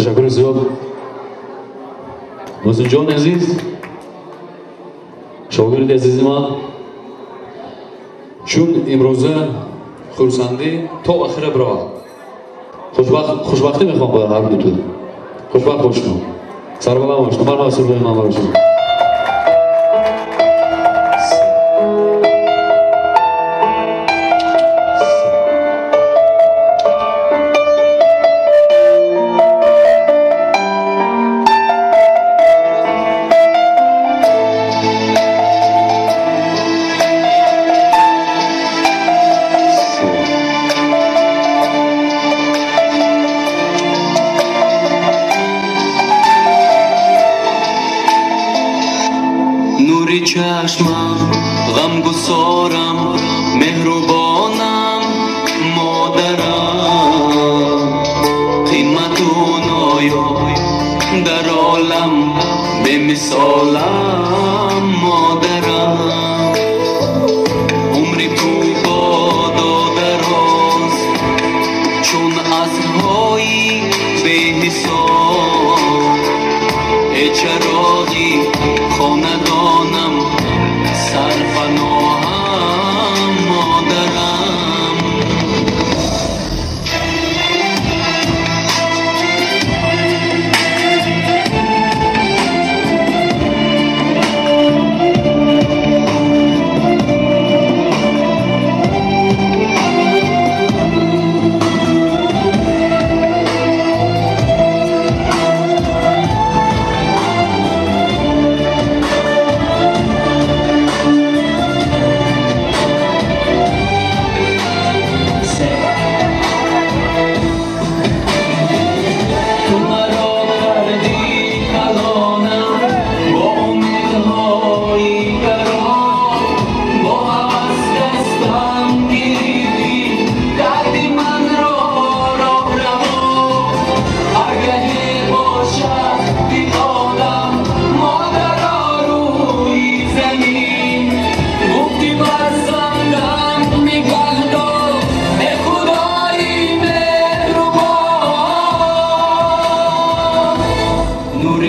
تشکر زیاد. محسن جان عزیز، شاگرد عزیز من، چون امروزه خورسندی تا آخر برای خوشبختی میخوام با هر دو تو خوشبخت باشم، سربلند باشم. من مسئول به من باشم. چشمم غمگسارم مهربانم مادرم قیمتون آیا در عالم به مثالم مادرم عمری تو بادا دراز چون عصرهایی به حساب ای چراغی خاندانم سرپناهم مادرم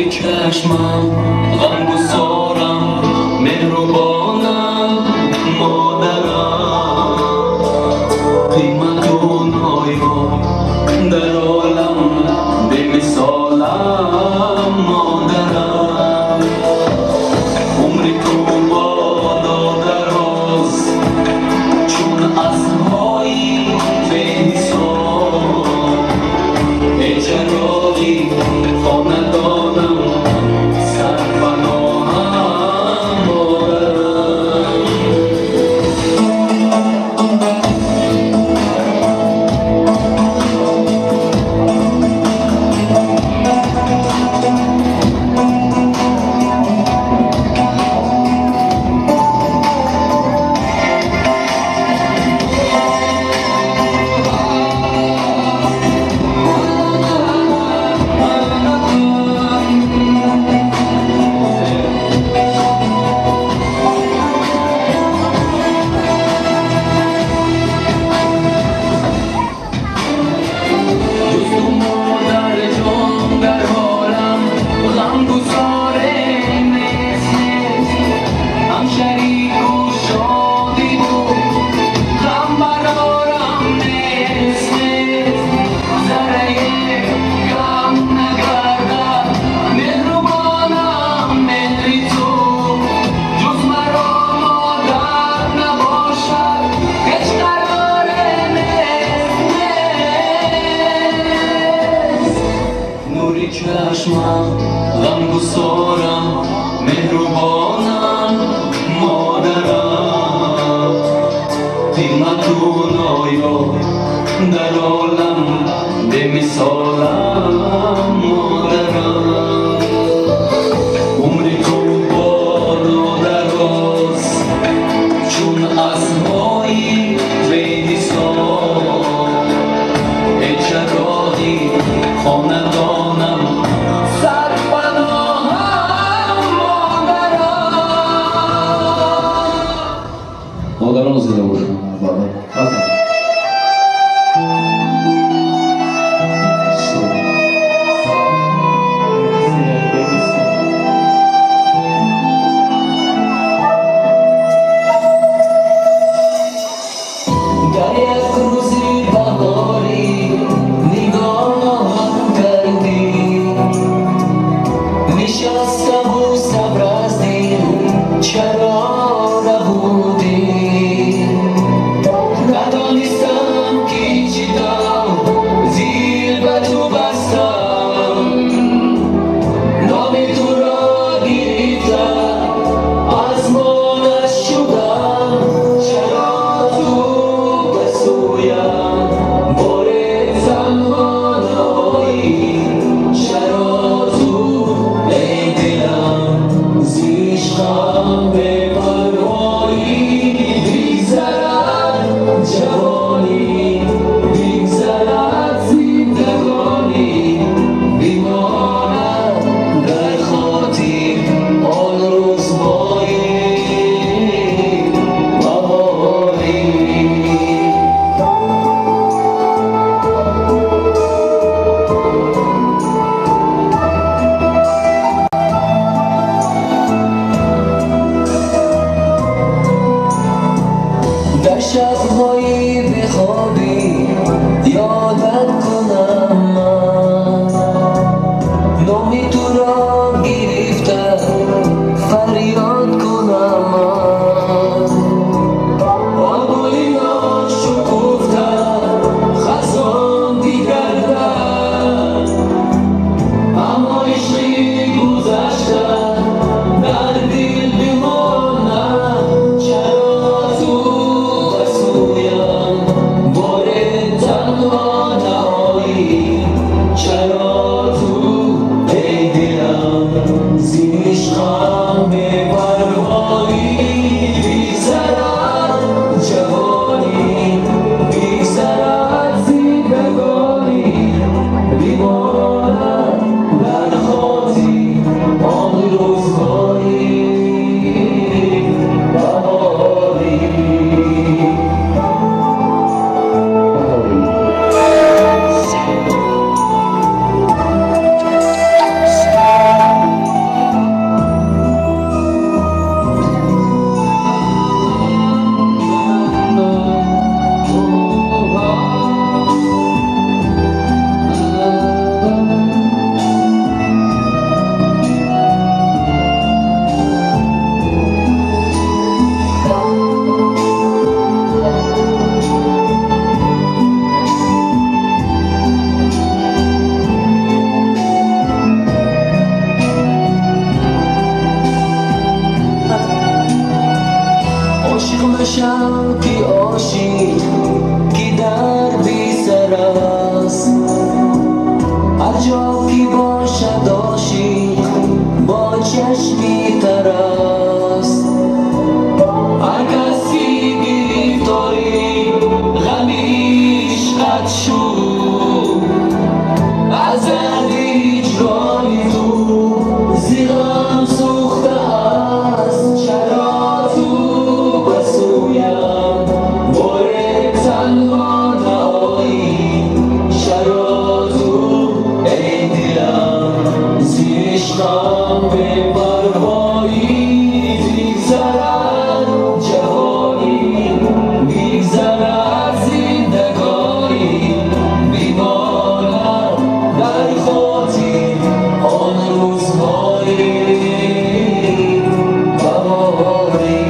چشمم غمگسارم مهربانم مادرم قیمتون آیا در عالم به مثالم مادرم عمری تو بادا دراز چون عصرهایی به حساب ای چراغی خاندانم چشمم غمگسارم مهربانم مادرم قیمتون آیا در عالم به مثالم مادرم عمری تو بادا دراز چون عصرهایی به حساب ای چراغی خاندانم سرپناهم باشید که در بی سر است هر جا که باشد عاشق با چشمی تر است هر کس که گرفتاری غمیش قد شد از درد هجران تو زیغم سوخته است چرا تو بسویم بار تنها نهایی چرا تو ای دلم زیر عشقم به پروایی بگذرد جوانی بگذرد زندگانی بیمانم در خاطر آن روزهای بهاری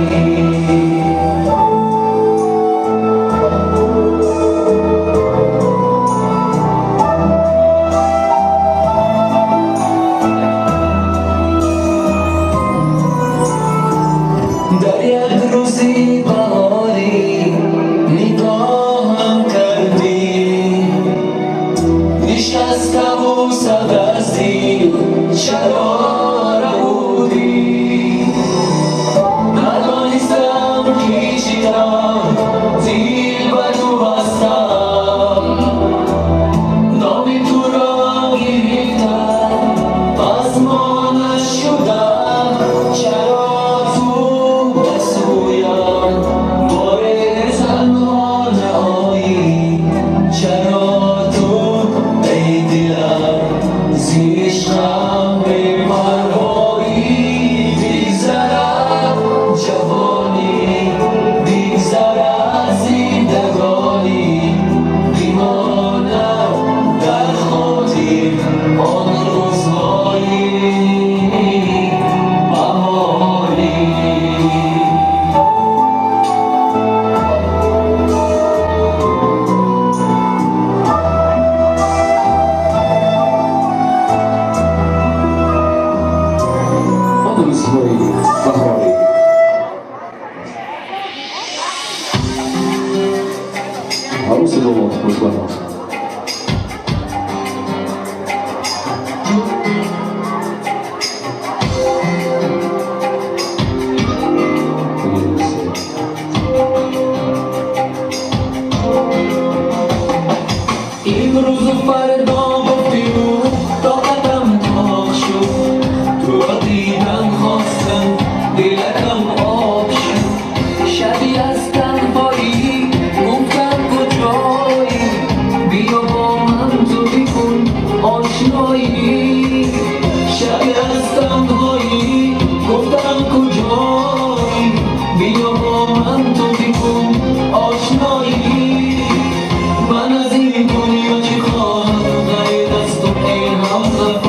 در یک روزی بهاری نگاهم کردی نشستم و سبزی چرا ربودی ندانستم که شدم دل به تو بستم نام تو را گرفتم از ما نشدم چرا تو بسویم بار تنها نهایی چرا تو ای دلم زیر عشقم به پروایی بگذرد جوانی بگذرد زندگانی بیمانم در خاطر آن روزهای بهاری آن روزهای بهاری عروس دوم خوشبخت امروز و فردا گفتیم طاقتم تاق شد تو را دیدن خواستم دلکم آب شد شبی از تنهایی گفتم کجایی بیا با من تو بکن آشنایی شبی از تنهایی گفتم کجایی بیا با من تو بکن آشنایی من از این دنیا چه خواهم غیر از تو ای همسفر